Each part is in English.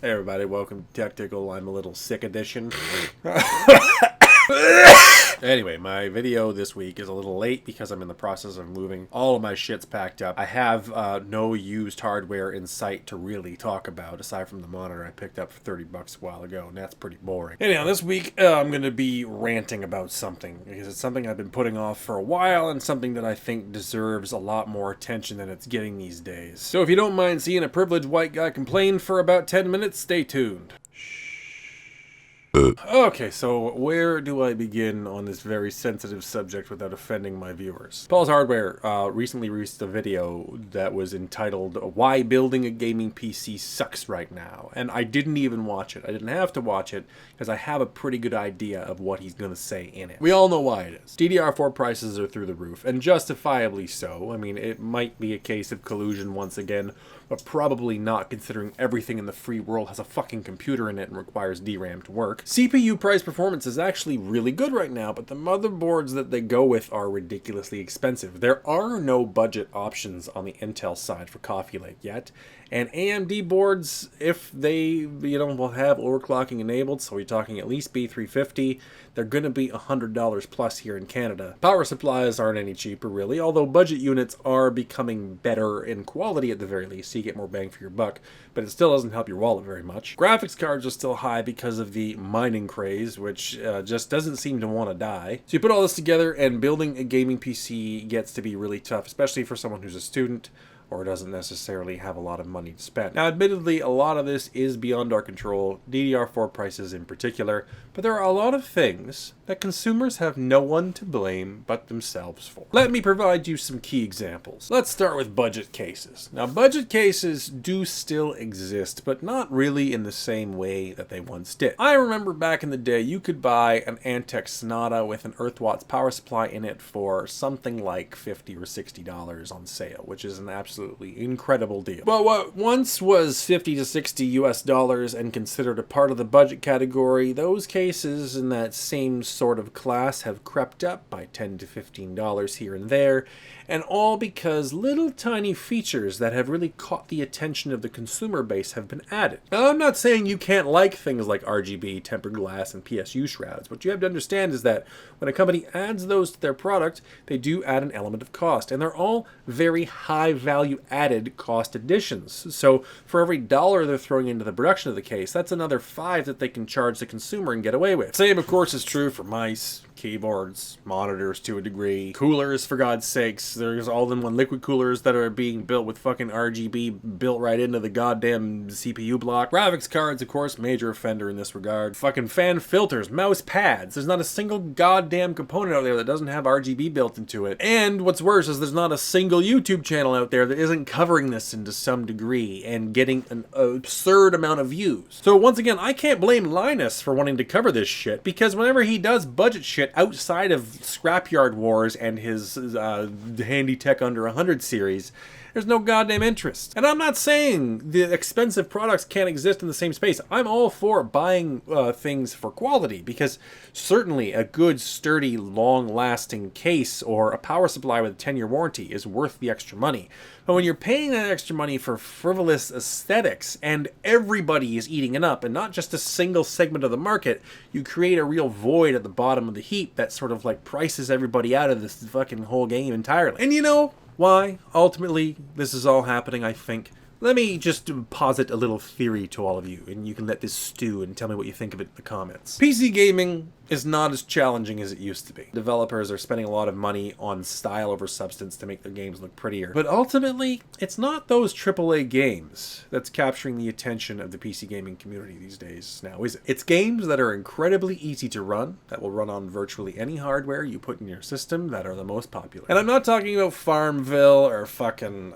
Hey everybody, welcome to Tactical I'm a Little Sick edition. Anyway, my video this week is a little late because I'm in the process of moving. All of my shit's packed up. I have no used hardware in sight to really talk about, aside from the monitor I picked up for 30 bucks a while ago, and that's pretty boring. Anyhow, this week I'm going to be ranting about something, because it's something I've been putting off for a while, and something that I think deserves a lot more attention than it's getting these days. So if you don't mind seeing a privileged white guy complain for about 10 minutes, stay tuned. Okay, so where do I begin on this very sensitive subject without offending my viewers? Paul's Hardware recently released a video that was entitled Why Building a Gaming PC Sucks Right Now, and I didn't even watch it. I didn't have to watch it because I have a pretty good idea of what he's going to say in it. We all know why it is. DDR4 prices are through the roof, and justifiably so. I mean, it might be a case of collusion once again, but probably not, considering everything in the free world has a fucking computer in it and requires DRAM to work. CPU price performance is actually really good right now, but the motherboards that they go with are ridiculously expensive. There are no budget options on the Intel side for Coffee Lake yet, and AMD boards, if they, will have overclocking enabled, so you're talking at least B350, they're going to be $100 plus here in Canada. Power supplies aren't any cheaper, really, although budget units are becoming better in quality at the very least, so you get more bang for your buck, but it still doesn't help your wallet very much. Graphics cards are still high because of the mining craze, which just doesn't seem to want to die. So you put all this together, and building a gaming PC gets to be really tough, especially for someone who's a student or doesn't necessarily have a lot of money to spend. Now, admittedly, a lot of this is beyond our control, DDR4 prices in particular, but there are a lot of things that consumers have no one to blame but themselves for. Let me provide you some key examples. Let's start with budget cases. Now, budget cases do still exist, but not really in the same way that they once did. I remember back in the day, you could buy an Antec Sonata with an Earthwatts power supply in it for something like $50 or $60 on sale, which is an absolutely incredible deal. But what once was $50 to $60 US and considered a part of the budget category, those cases in that same sort of class have crept up by $10 to $15 here and there, and all because little tiny features that have really caught the attention of the consumer base have been added. Now, I'm not saying you can't like things like RGB, tempered glass, and PSU shrouds. What you have to understand is that when a company adds those to their product, they do add an element of cost, and they're all very high value added cost additions. So for every $1 they're throwing into the production of the case, that's another $5 that they can charge the consumer and get away with. Same, of course, is true for mice, keyboards, monitors to a degree, coolers, for God's sakes. There's all-in-one liquid coolers that are being built with fucking RGB built right into the goddamn CPU block. Graphics cards, of course, major offender in this regard. Fucking fan filters, mouse pads. There's not a single goddamn component out there that doesn't have RGB built into it. And what's worse is there's not a single YouTube channel out there that isn't covering this into some degree and getting an absurd amount of views. So once again, I can't blame Linus for wanting to cover this shit, because whenever he does budget shit outside of Scrapyard Wars and his Handy Tech Under 100 series, there's no goddamn interest. And I'm not saying the expensive products can't exist in the same space. I'm all for buying things for quality, because certainly a good, sturdy, long-lasting case or a power supply with a 10-year warranty is worth the extra money. But when you're paying that extra money for frivolous aesthetics and everybody is eating it up, and not just a single segment of the market, you create a real void at the bottom of the heap that sort of like prices everybody out of this fucking whole game entirely. And you know why ultimately this is all happening, I think? Let me just posit a little theory to all of you, and you can let this stew and tell me what you think of it in the comments. PC gaming is not as challenging as it used to be. Developers are spending a lot of money on style over substance to make their games look prettier. But ultimately, it's not those AAA games that's capturing the attention of the PC gaming community these days now, is it? It's games that are incredibly easy to run, that will run on virtually any hardware you put in your system, that are the most popular. And I'm not talking about Farmville or fucking,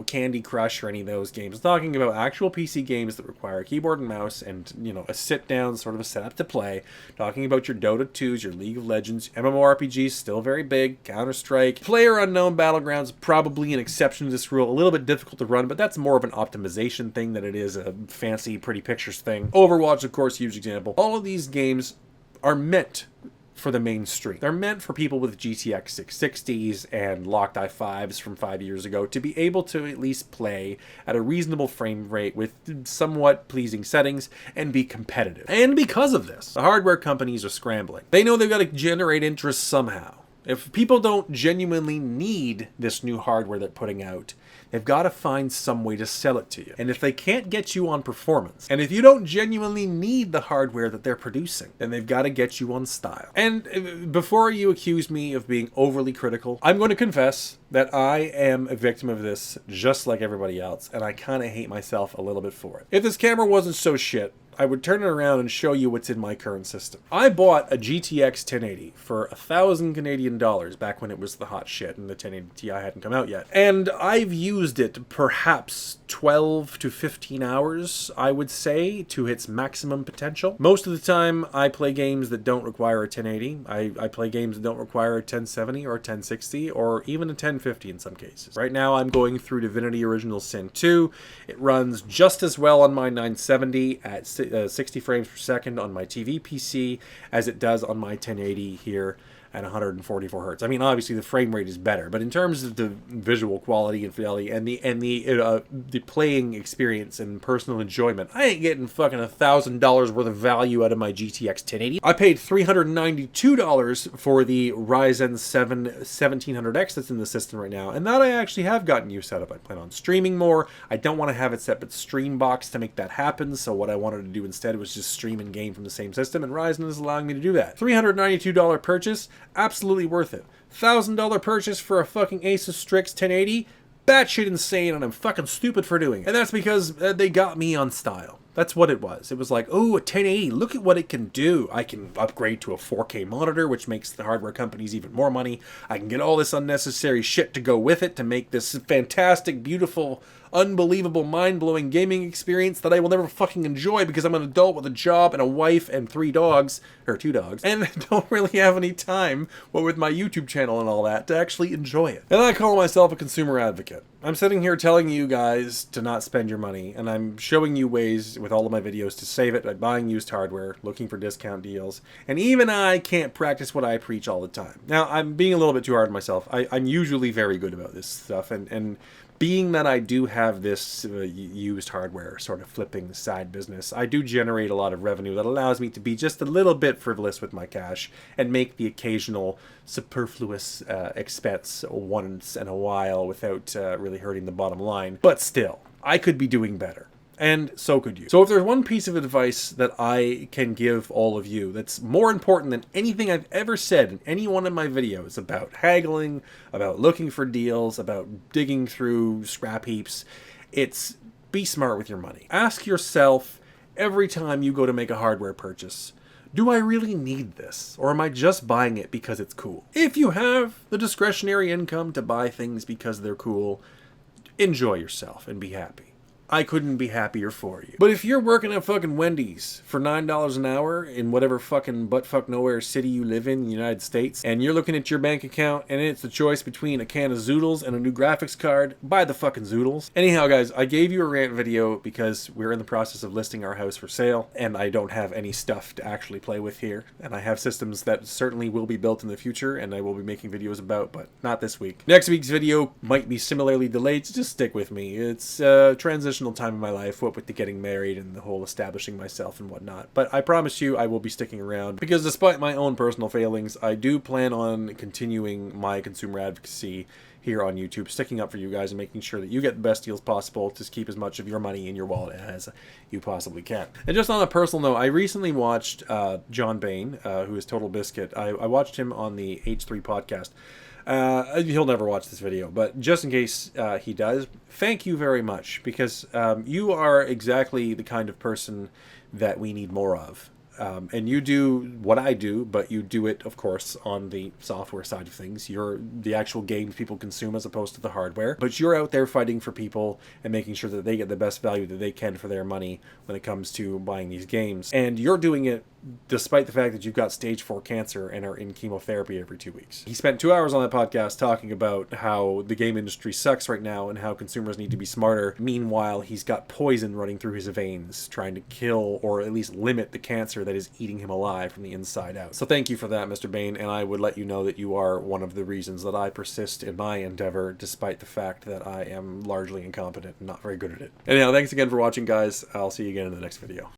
Candy Crush or any of those games. I'm talking about actual PC games that require a keyboard and mouse and, a sit-down sort of a setup to play. Talking about your Dota 2s, your League of Legends, MMORPGs, still very big, Counter-Strike. PlayerUnknown Battlegrounds, probably an exception to this rule, a little bit difficult to run, but that's more of an optimization thing than it is a fancy, pretty pictures thing. Overwatch, of course, huge example. All of these games are meant for the mainstream. They're meant for people with GTX 660s and locked i5s from 5 years ago to be able to at least play at a reasonable frame rate with somewhat pleasing settings and be competitive. And because of this, the hardware companies are scrambling. They know they've got to generate interest somehow. If people don't genuinely need this new hardware they're putting out, they've got to find some way to sell it to you. And if they can't get you on performance, and if you don't genuinely need the hardware that they're producing, then they've got to get you on style. And before you accuse me of being overly critical, I'm going to confess that I am a victim of this just like everybody else, and I kind of hate myself a little bit for it. If this camera wasn't so shit, I would turn it around and show you what's in my current system. I bought a GTX 1080 for 1,000 Canadian dollars back when it was the hot shit and the 1080 Ti hadn't come out yet. And I've used it perhaps 12 to 15 hours, I would say, to its maximum potential. Most of the time, I play games that don't require a 1080. I play games that don't require a 1070 or a 1060 or even a 1050 in some cases. Right now, I'm going through Divinity Original Sin 2. It runs just as well on my 970 at 60 frames per second on my TV PC as it does on my 1080 here at 144 hertz. I mean, obviously the frame rate is better, but in terms of the visual quality and fidelity and the playing experience and personal enjoyment, I ain't getting fucking $1,000 worth of value out of my GTX 1080. I paid $392 for the Ryzen 7 1700X that's in the system right now, and that I actually have gotten used out of. I plan on streaming more. I don't want to have it set with Streambox to make that happen, so what I wanted to do instead was just stream and game from the same system, and Ryzen is allowing me to do that. $392 purchase, absolutely worth it. $1,000 purchase for a fucking Asus Strix 1080, batshit insane, and I'm fucking stupid for doing it. And that's because they got me on style. That's what it was. It was like, oh, a 1080, look at what it can do. I can upgrade to a 4K monitor, which makes the hardware companies even more money. I can get all this unnecessary shit to go with it to make this fantastic, beautiful, unbelievable, mind-blowing gaming experience that I will never fucking enjoy because I'm an adult with a job and a wife and 3 dogs, or 2 dogs, and don't really have any time, what with my YouTube channel and all that, to actually enjoy it. And I call myself a consumer advocate. I'm sitting here telling you guys to not spend your money, and I'm showing you ways with all of my videos to save it by buying used hardware, looking for discount deals, and even I can't practice what I preach all the time. Now, I'm being a little bit too hard on myself. I'm usually very good about this stuff, and being that I do have this used hardware sort of flipping side business, I do generate a lot of revenue that allows me to be just a little bit frivolous with my cash and make the occasional superfluous expense once in a while without really hurting the bottom line. But still, I could be doing better. And so could you. So if there's one piece of advice that I can give all of you that's more important than anything I've ever said in any one of my videos about haggling, about looking for deals, about digging through scrap heaps, it's be smart with your money. Ask yourself every time you go to make a hardware purchase, do I really need this? Or am I just buying it because it's cool? If you have the discretionary income to buy things because they're cool, enjoy yourself and be happy. I couldn't be happier for you. But if you're working at fucking Wendy's for $9 an hour in whatever fucking buttfuck nowhere city you live in the United States, and you're looking at your bank account and it's the choice between a can of Zoodles and a new graphics card, buy the fucking Zoodles. Anyhow, guys, I gave you a rant video because we're in the process of listing our house for sale, and I don't have any stuff to actually play with here. And I have systems that certainly will be built in the future and I will be making videos about, but not this week. Next week's video might be similarly delayed, so just stick with me. It's a transitional time in my life, what with the getting married and the whole establishing myself and whatnot. But I promise you I will be sticking around because despite my own personal failings, I do plan on continuing my consumer advocacy here on YouTube, sticking up for you guys and making sure that you get the best deals possible to keep as much of your money in your wallet as you possibly can. And just on a personal note, I recently watched John Bain, who is Total Biscuit. I watched him on the H3 podcast. He'll never watch this video, but just in case he does, thank you very much, because you are exactly the kind of person that we need more of. And you do what I do, but you do it, of course, on the software side of things. You're the actual games people consume as opposed to the hardware. But you're out there fighting for people and making sure that they get the best value that they can for their money when it comes to buying these games. And you're doing it despite the fact that you've got stage 4 cancer and are in chemotherapy every 2 weeks. He spent 2 hours on that podcast talking about how the game industry sucks right now and how consumers need to be smarter. Meanwhile, he's got poison running through his veins, trying to kill or at least limit the cancer that is eating him alive from the inside out. So thank you for that, Mr. Bain, and I would let you know that you are one of the reasons that I persist in my endeavor, despite the fact that I am largely incompetent and not very good at it. Anyhow, thanks again for watching, guys. I'll see you again in the next video.